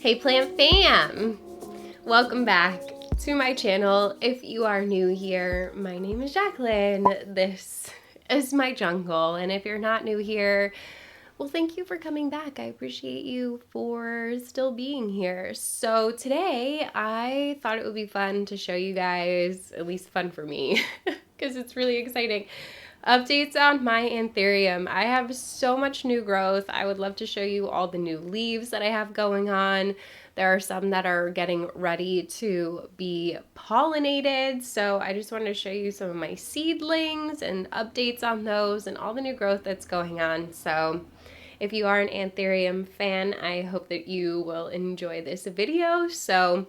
Hey plant fam! Welcome back to my channel. If you are new here, my name is Jaclynn. This is my jungle, and if you're not new here, well, thank you for coming back. I appreciate you for still being here. So today I thought it would be fun to show you guys, at least fun for me, because it's really exciting, updates on my Anthurium. I have so much new growth. I would love to show you all the new leaves that I have going on. There are some that are getting ready to be pollinated. So I just wanted to show you some of my seedlings and updates on those and all the new growth that's going on. So if you are an Anthurium fan, I hope that you will enjoy this video. So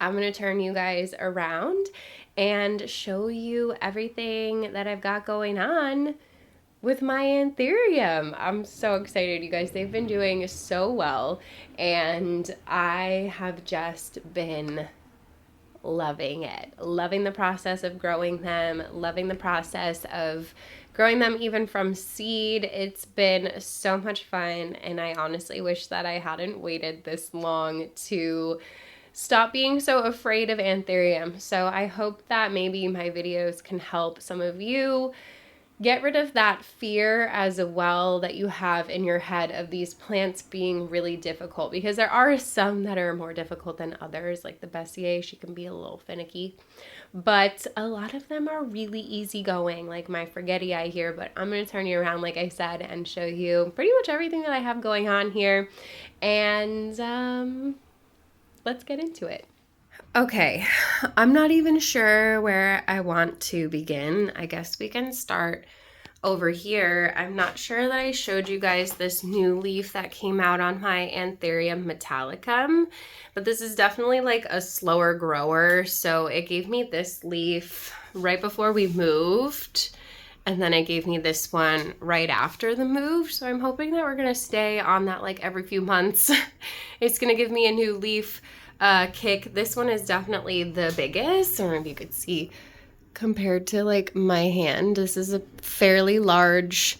I'm going to turn you guys around and show you everything that I've got going on with my Anthurium. I'm so excited, you guys. They've been doing so well, and I have just been loving it. Loving the process of growing them, loving the process of growing them even from seed. It's been so much fun, and I honestly wish that I hadn't waited this long to stop being so afraid of Anthurium. So I hope that maybe my videos can help some of you get rid of that fear as well that you have in your head of these plants being really difficult, because there are some that are more difficult than others, like the Bessier. She can be a little finicky, but a lot of them are really easygoing, like my Forgetii here. But I'm going to turn you around, like I said, and show you pretty much everything that I have going on here, and let's get into it. Okay, I'm not even sure where I want to begin. I guess we can start over here. I'm not sure that I showed you guys this new leaf that came out on my Anthurium metallicum, but this is definitely like a slower grower. So it gave me this leaf right before we moved, and then it gave me this one right after the move. So I'm hoping that we're gonna stay on that like every few months. It's gonna give me a new leaf kick. This one is definitely the biggest. I don't know if you could see compared to like my hand. This is a fairly large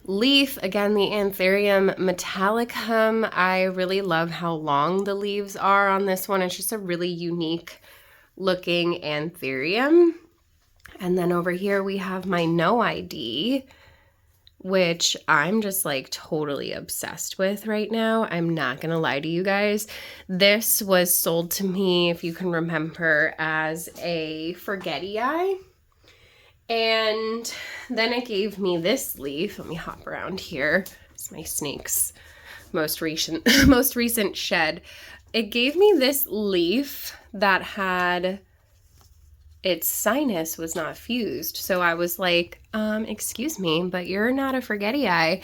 leaf. Again, the Anthurium metallicum. I really love how long the leaves are on this one. It's just a really unique looking Anthurium. And then over here we have my No ID, which I'm just like totally obsessed with right now. I'm not gonna lie to you guys. This was sold to me, if you can remember, as a Forgetii. And then it gave me this leaf. Let me hop around here. It's my snake's most recent shed. It gave me this leaf that had its sinus was not fused. So I was like, excuse me, but you're not a Forgetii.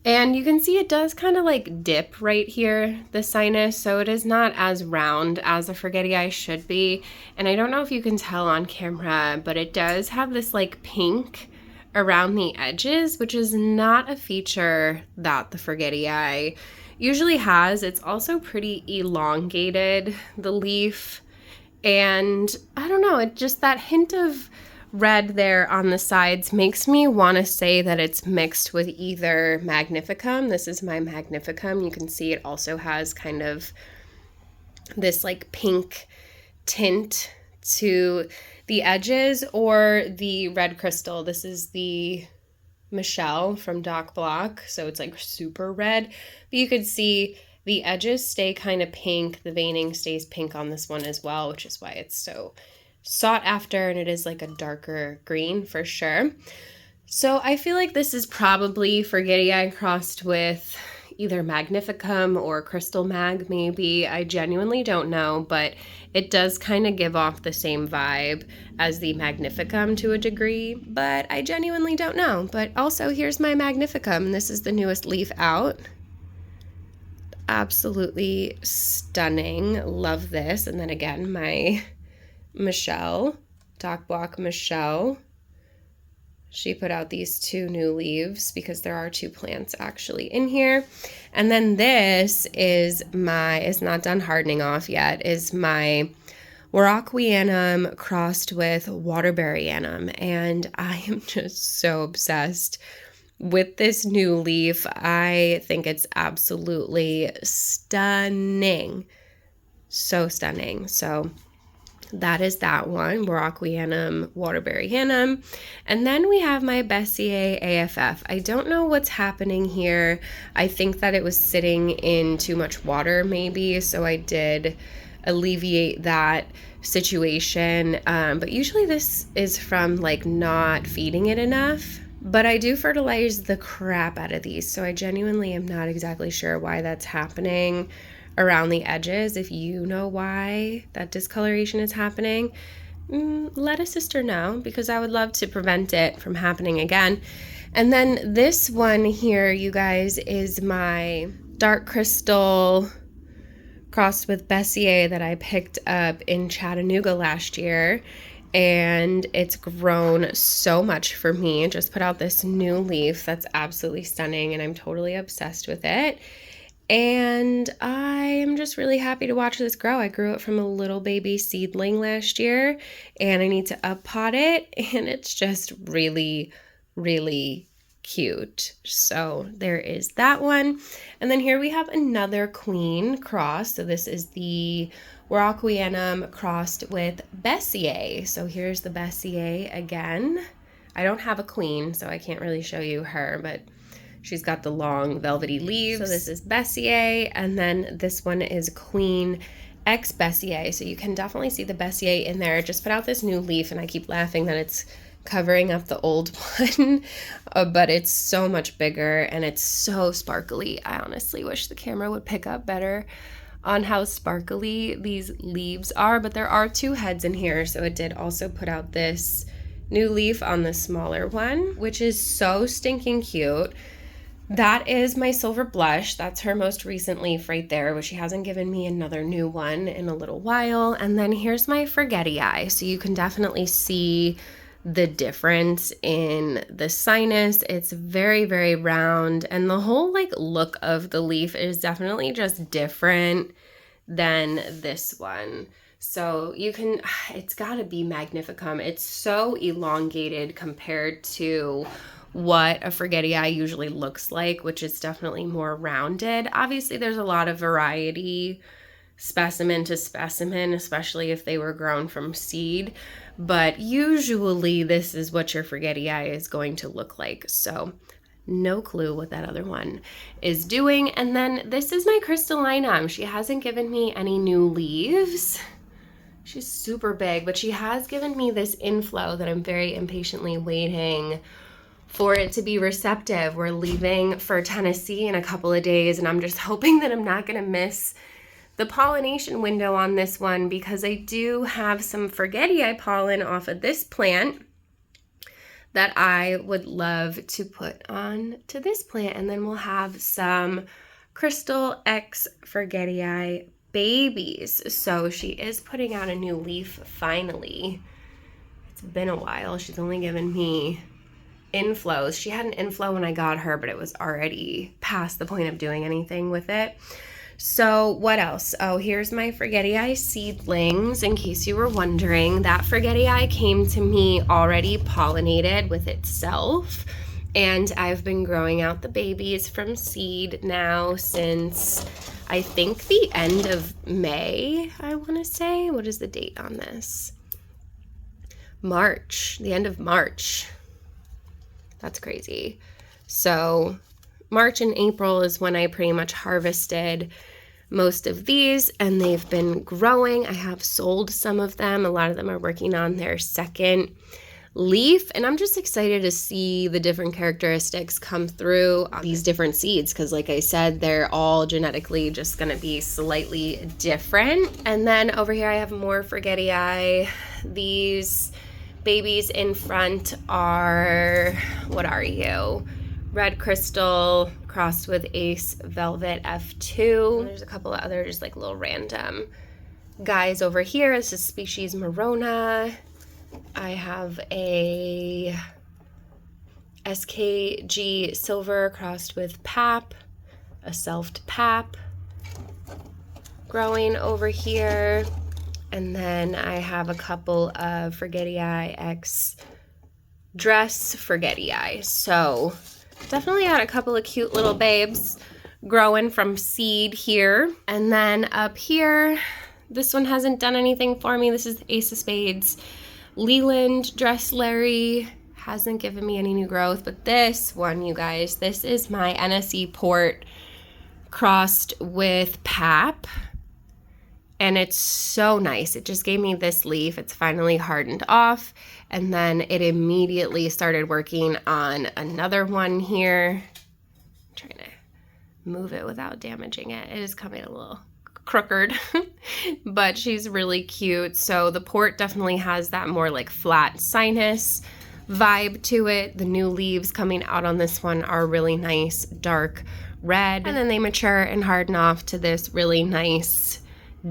And you can see it does kind of like dip right here, the sinus. So it is not as round as a Forgetii should be. And I don't know if you can tell on camera, but it does have this like pink around the edges, which is not a feature that the Forgetii usually has. It's also pretty elongated, the leaf. And I don't know, it just, that hint of red there on the sides makes me want to say that it's mixed with either Magnificum. This is my Magnificum. You can see it also has kind of this like pink tint to the edges, or the red crystal. This is the Michelle from Doc Block. So it's like super red, but you could see the edges stay kind of pink. The veining stays pink on this one as well, which is why it's so sought after, and it is like a darker green for sure. So I feel like this is probably Forgetii crossed with either Magnificum or Crystal Mag maybe. I genuinely don't know, but it does kind of give off the same vibe as the Magnificum to a degree, but I genuinely don't know. But also, here's my Magnificum. This is the newest leaf out. Absolutely stunning. Love this. And then again, my Michelle, Doc Block Michelle. She put out these two new leaves because there are two plants actually in here. And then this is my, it's not done hardening off yet, is my Warocqueanum crossed with Waterberryanum. And I am just so obsessed with this new leaf, I think it's absolutely stunning. So stunning. So that is that one, Morocquianum Waterberry Hannum. And then we have my Bessier AFF. I don't know what's happening here. I think that it was sitting in too much water maybe, so I did alleviate that situation. But usually this is from like not feeding it enough. But I do fertilize the crap out of these, so I genuinely am not exactly sure why that's happening around the edges. If you know why that discoloration is happening, let a sister know, because I would love to prevent it from happening again. And then this one here, you guys, is my dark crystal crossed with Bessier that I picked up in Chattanooga last year. And it's grown so much for me. Just put out this new leaf that's absolutely stunning, and I'm totally obsessed with it. And I am just really happy to watch this grow. I grew it from a little baby seedling last year, and I need to up pot it, and it's just really, really cute. So there is that one. And then here we have another queen cross. So this is the Morocquianum crossed with Bessier. So here's the Bessier again. I don't have a queen, so I can't really show you her, but she's got the long velvety leaves. So this is Bessier, and then this one is Queen X Bessier. So you can definitely see the Bessier in there. Just put out this new leaf, and I keep laughing that it's covering up the old one, but it's so much bigger and it's so sparkly. I honestly wish the camera would pick up better on how sparkly these leaves are, but there are two heads in here, so it did also put out this new leaf on the smaller one, which is so stinking cute. That is my silver blush. That's her most recent leaf right there, but she hasn't given me another new one in a little while. And then here's my forgetty eye. So you can definitely see the difference in the sinus. It's very, very round, and the whole like look of the leaf is definitely just different than this one. So you can, it's gotta be magnificum. It's so elongated compared to what a forgetty eye usually looks like, which is definitely more rounded. Obviously there's a lot of variety specimen to specimen, especially if they were grown from seed, but usually this is what your forgetty eye is going to look like. So no clue what that other one is doing. And then this is my crystallinum. She hasn't given me any new leaves. She's super big, but she has given me this inflow that I'm very impatiently waiting for it to be receptive. We're leaving for Tennessee in a couple of days, and I'm just hoping that I'm not going to miss the pollination window on this one, because I do have some forgetty eye pollen off of this plant that I would love to put on to this plant, and then we'll have some Crystal X forgetty eye babies. So she is putting out a new leaf finally. It's been a while. She's only given me inflows. She had an inflow when I got her, but it was already past the point of doing anything with it. So what else? Oh, here's my forgetty eye seedlings. In case you were wondering, that forgetty eye came to me already pollinated with itself, and I've been growing out the babies from seed now since I think the end of May, I want to say. What is the date on this? March, the end of March. That's crazy. So March and April is when I pretty much harvested most of these, and they've been growing. I have sold some of them. A lot of them are working on their second leaf, and I'm just excited to see the different characteristics come through on these different seeds, because like I said, they're all genetically just going to be slightly different. And then over here I have more forgetty eye. These babies in front are, what are you? Red Crystal crossed with Ace Velvet F2. And there's a couple of other just like little random guys over here. This is species Morona. I have a SKG Silver crossed with Pap, a Selfed Pap growing over here. And then I have a couple of Forgetty Eye X Dress Forgetty Eye. So Definitely got a couple of cute little babes growing from seed here. And then up here, this one hasn't done anything for me. This is Ace of Spades. Leland Dressleri hasn't given me any new growth, but this one, you guys, this is my NSE port crossed with Pap. And it's so nice. It just gave me this leaf. It's finally hardened off. And then it immediately started working on another one here. I'm trying to move it without damaging it. It is coming a little crooked, but she's really cute. So the port definitely has that more like flat sinus vibe to it. The new leaves coming out on this one are really nice, dark red. And then they mature and harden off to this really nice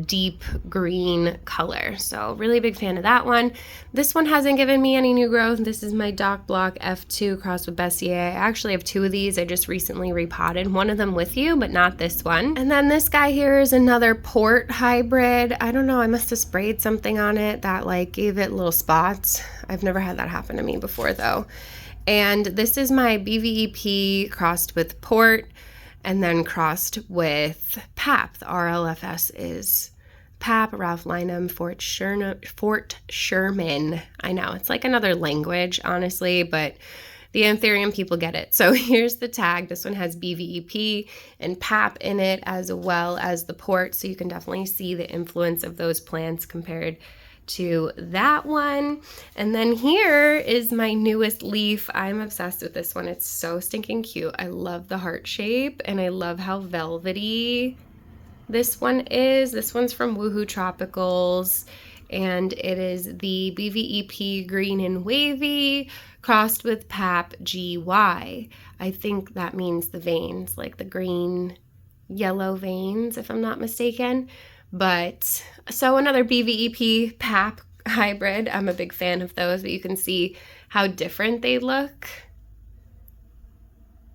deep green color. So really big fan of that one. This one hasn't given me any new growth. This is my Doc Block F2 crossed with Bessier. I actually have two of these. I just recently repotted one of them with you, but not this one. And then this guy here is another port hybrid. I don't know, I must have sprayed something on it that like gave it little spots. I've never had that happen to me before though. And this is my BVEP crossed with port and then crossed with Pap. The RLFS is Pap, Ralph Lynam, Fort Sherman. I know, it's like another language, honestly, but the Anthurium people get it. So here's the tag. This one has BVEP and Pap in it as well as the port. So you can definitely see the influence of those plants compared to that one. And then here is my newest leaf. I'm obsessed with this one. It's so stinking cute. I love the heart shape and I love how velvety this one is. This one's from Woohoo Tropicals and it is the BVEP Green and Wavy crossed with Pap GY. I think that means the veins, like the green yellow veins, if I'm not mistaken. But so another BVEP Pap hybrid. I'm a big fan of those, but you can see how different they look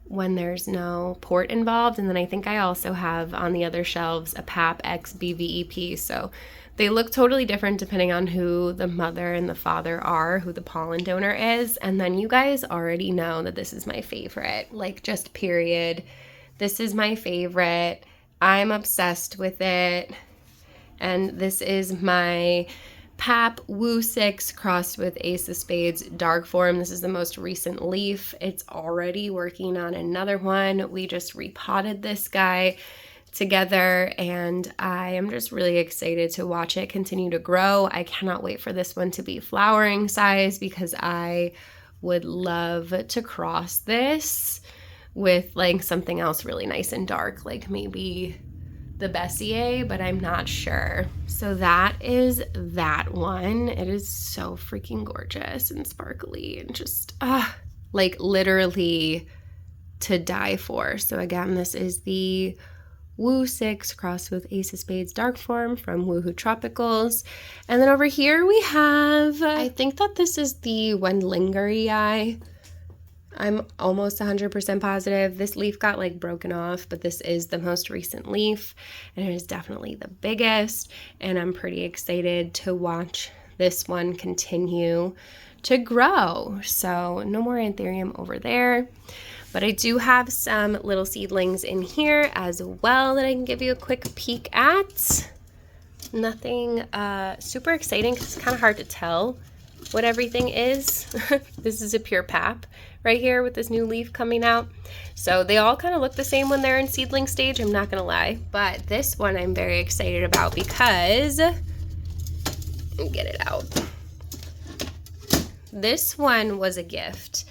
when there's no port involved. And then I think I also have on the other shelves a Pap X BVEP. So they look totally different depending on who the mother and the father are, who the pollen donor is. And then you guys already know that this is my favorite, like just period. This is my favorite. I'm obsessed with it. And this is my Pap Woo 6 crossed with Ace of Spades Dark Form. This is the most recent leaf. It's already working on another one. We just repotted this guy together and I am just really excited to watch it continue to grow. I cannot wait for this one to be flowering size because I would love to cross this with like something else really nice and dark, like maybe the Bessier, but I'm not sure. So that is that one. It is so freaking gorgeous and sparkly and just like literally to die for. So again, this is the Woo 6 crossed with Ace of Spades Dark Form from Woohoo Tropicals. And then over here we have, I think that this is the Wendlingerii. I'm almost 100% positive. This leaf got like broken off, but this is the most recent leaf and it is definitely the biggest. And I'm pretty excited to watch this one continue to grow. So no more Anthurium over there, but I do have some little seedlings in here as well that I can give you a quick peek at. Nothing super exciting because it's kind of hard to tell what everything is. This is a pure Pap right here with this new leaf coming out. So they all kind of look the same when they're in seedling stage, I'm not gonna lie. But this one I'm very excited about because, let me get it out. This one was a gift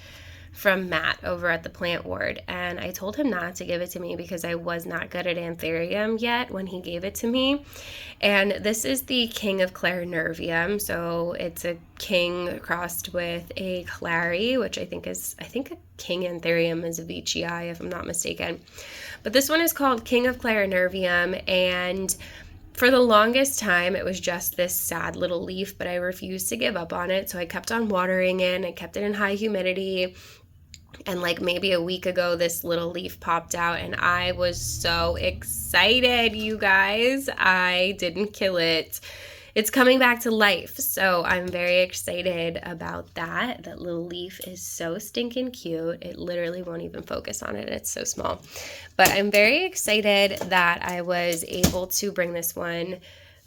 from Matt over at the Plant Ward, and I told him not to give it to me because I was not good at Anthurium yet when he gave it to me. And this is the King of Clarinervium, so it's a king crossed with a clary, which I think a King Anthurium is a Veitchii if I'm not mistaken. But this one is called King of Clarinervium, and for the longest time, it was just this sad little leaf, but I refused to give up on it, so I kept on watering it. I kept it in high humidity. And like maybe a week ago, this little leaf popped out and I was so excited, you guys. I didn't kill it. it's coming back to life. So I'm very excited about that. That little leaf is so stinking cute. It literally won't even focus on it. It's so small. But I'm very excited that I was able to bring this one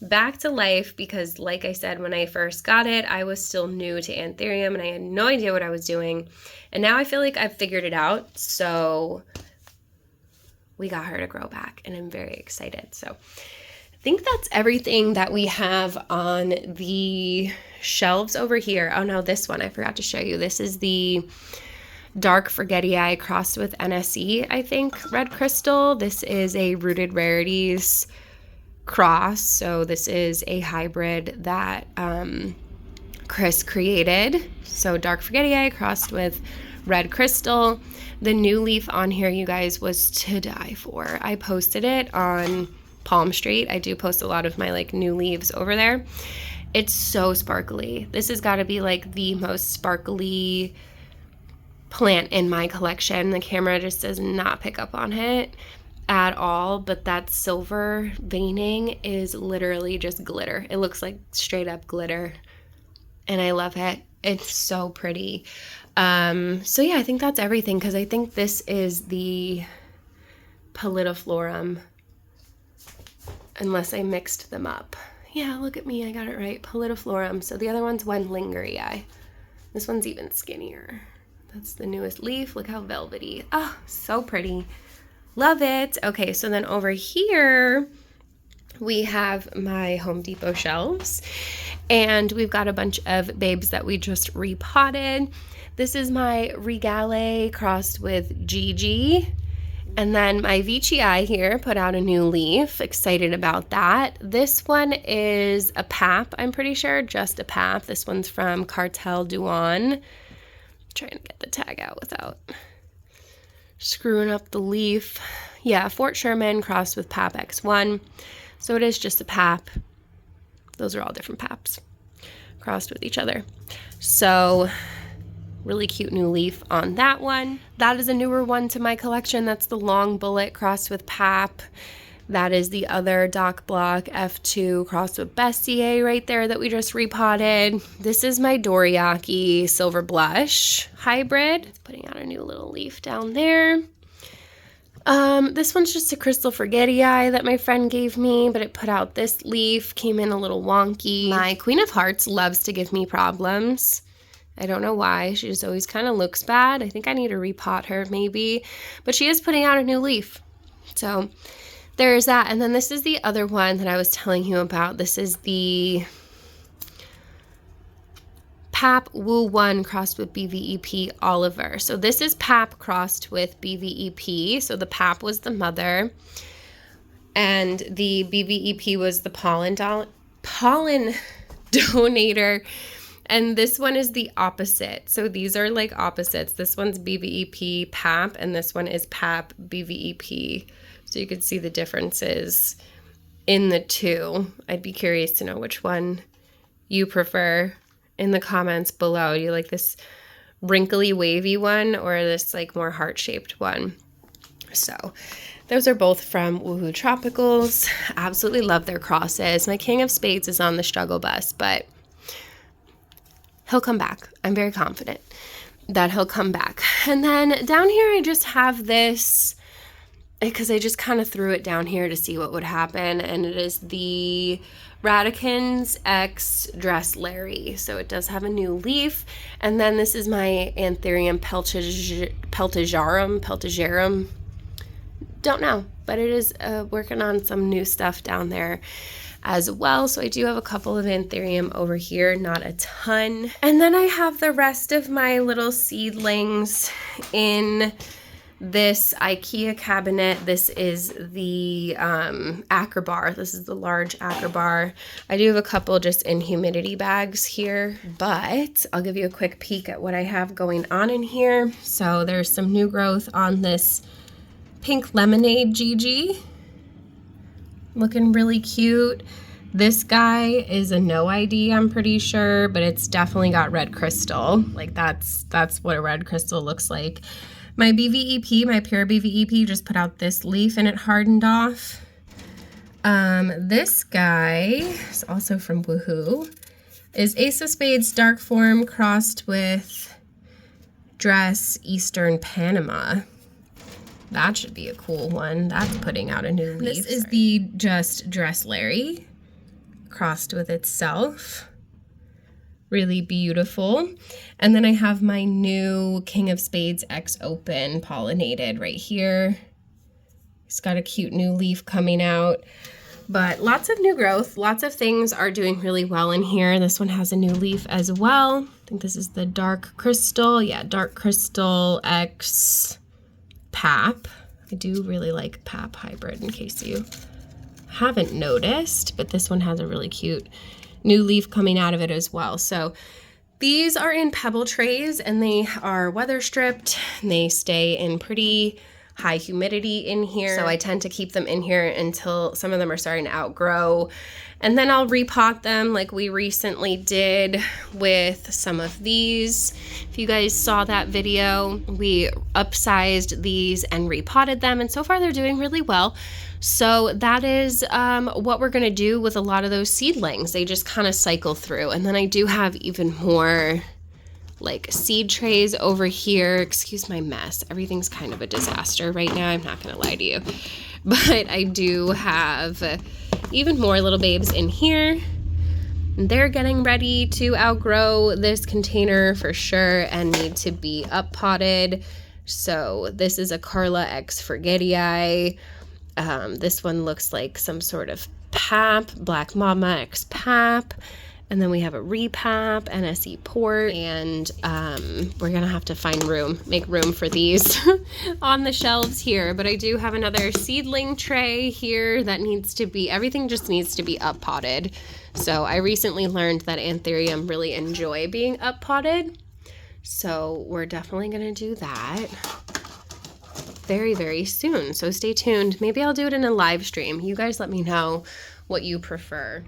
back to life because, like I said, when I first got it, I was still new to Anthurium and I had no idea what I was doing. And now I feel like I've figured it out. So we got her to grow back and I'm very excited. So I think that's everything that we have on the shelves over here. Oh no, this one I forgot to show you. This is the Dark Forgetii crossed with NSE, I think, red crystal. This is a Rooted Rarities cross. So this is a hybrid that Chris created. So Dark Forgetii crossed with red crystal. The new leaf on here, you guys, was to die for. I posted it on Palm Street. I do post a lot of my like new leaves over there. It's so sparkly. This has got to be like the most sparkly plant in my collection. The camera just does not pick up on it at all, but that silver veining is literally just glitter. It looks like straight up glitter and I love it. It's so pretty. So yeah, I think that's everything because I think this is the Pallidiflorum, unless I mixed them up. Yeah, look at me, I got it right. Pallidiflorum. So the other one's Wenlingerii. This one's even skinnier. That's the newest leaf. Look how velvety. Oh, so pretty. Love it. Okay, so then over here we have my Home Depot shelves and we've got a bunch of babes that we just repotted. This is my Regale crossed with Gigi. And then my Veitchii here put out a new leaf. Excited about that. This one is a pap, I'm pretty sure, just a pap. This one's from Cartel Duan. Trying to get the tag out without screwing up the leaf. Yeah, Fort Sherman crossed with Pap X1. So it is just a pap. Those are all different paps crossed with each other. So really cute new leaf on that one. That is a newer one to my collection. That's the Long Bullet crossed with Pap. That is the other Doc Block F2 crossed with Bessier right there that we just repotted. This is my Doriaki Silver Blush hybrid. It's putting out a new little leaf down there. This one's just a Crystal Forgetii that my friend gave me, but it put out this leaf, came in a little wonky. My Queen of Hearts loves to give me problems. I don't know why. She just always kind of looks bad. I think I need to repot her maybe. But she is putting out a new leaf. So there's that. And then this is the other one that I was telling you about. This is the Pap Woo 1 crossed with BVEP Oliver. So this is Pap crossed with BVEP. So the Pap was the mother. And the BVEP was the pollen donator. And this one is the opposite. So these are like opposites. This one's BVEP Pap, and this one is Pap BVEP. So you could see the differences in the two. I'd be curious to know which one you prefer in the comments below. Do you like this wrinkly wavy one or this like more heart-shaped one? So those are both from Woohoo Tropicals. Absolutely love their crosses. My King of Spades is on the struggle bus, but he'll come back. I'm very confident that he'll come back. And then down here I just have this, because I just kind of threw it down here to see what would happen, and it is the Radikins X Dress Larry. So it does have a new leaf. And then this is my Anthurium Peltigerum. Don't know, but it is working on some new stuff down there as well. So I do have a couple of Anthurium over here, not a ton. And then I have the rest of my little seedlings in this IKEA cabinet. This is the Acrobar. This is the large Acrobar. I do have a couple just in humidity bags here, but I'll give you a quick peek at what I have going on in here. So there's some new growth on this Pink Lemonade Gigi. Looking really cute. This guy is a no ID, I'm pretty sure, but it's definitely got red crystal. Like that's what a red crystal looks like. My BVEP, my pure BVEP, just put out this leaf and it hardened off. This guy is also from Woohoo. Is Ace of Spades Dark Form crossed with Dress Eastern Panama. That should be a cool one. That's putting out a new leaf. This is the Just Dress Larry crossed with itself. Really beautiful. And then I have my new King of Spades X Open pollinated right here. It's got a cute new leaf coming out. But lots of new growth, lots of things are doing really well in here. This one has a new leaf as well. I think this is the Dark Crystal. Yeah, Dark Crystal X Pap. I do really like Pap Hybrid in case you haven't noticed, but this one has a really cute new leaf coming out of it as well. So these are in pebble trays and they are weather stripped and they stay in pretty high humidity in here. So I tend to keep them in here until some of them are starting to outgrow. And then I'll repot them like we recently did with some of these. If you guys saw that video, we upsized these and repotted them. And so far they're doing really well. So that is what we're gonna do with a lot of those seedlings. They just kind of cycle through. And then I do have even more like seed trays over here. Excuse my mess. Everything's kind of a disaster right now. I'm not gonna lie to you. But I do have even more little babes in here. They're getting ready to outgrow this container for sure and need to be up potted. So this is a Carla X Forgetii. This one looks like some sort of Pap, Black Mama X Pap. And then we have a Repap, NSE Port, and we're gonna have to find room, make room for these on the shelves here. But I do have another seedling tray here that needs to be, everything just needs to be up potted. So I recently learned that Anthurium really enjoy being up potted. So we're definitely gonna do that very, very soon. So stay tuned. Maybe I'll do it in a live stream. You guys let me know what you prefer.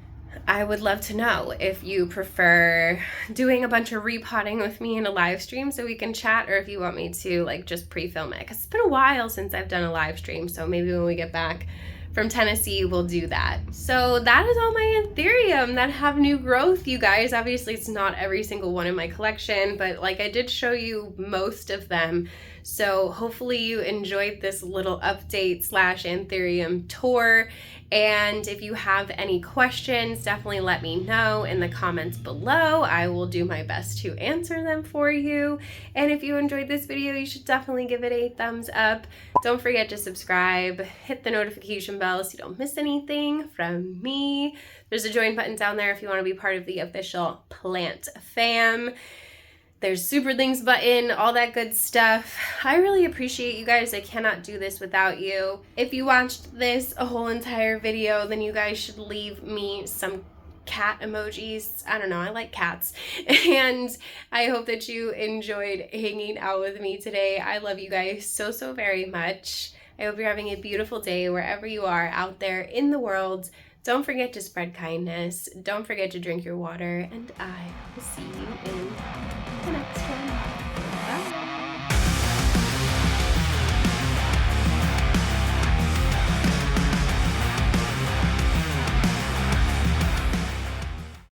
I would love to know if you prefer doing a bunch of repotting with me in a live stream so we can chat, or if you want me to like just pre-film it, because it's been a while since I've done a live stream. So maybe when we get back from Tennessee, we'll do that. So that is all my Anthurium that have new growth, you guys. Obviously, it's not every single one in my collection, but like I did show you most of them. So hopefully you enjoyed this little update / Anthurium tour. And if you have any questions, definitely let me know in the comments below. I will do my best to answer them for you. And if you enjoyed this video, you should definitely give it a thumbs up. Don't forget to subscribe, hit the notification bell so you don't miss anything from me. There's a join button down there if you want to be part of the official plant fam. There's super links button, all that good stuff. I really appreciate you guys. I cannot do this without you. If you watched this a whole entire video, then you guys should leave me some cat emojis. I don't know, I like cats. And I hope that you enjoyed hanging out with me today. I love you guys so, so very much. I hope you're having a beautiful day wherever you are out there in the world. Don't forget to spread kindness. Don't forget to drink your water. And I will see you in the next one.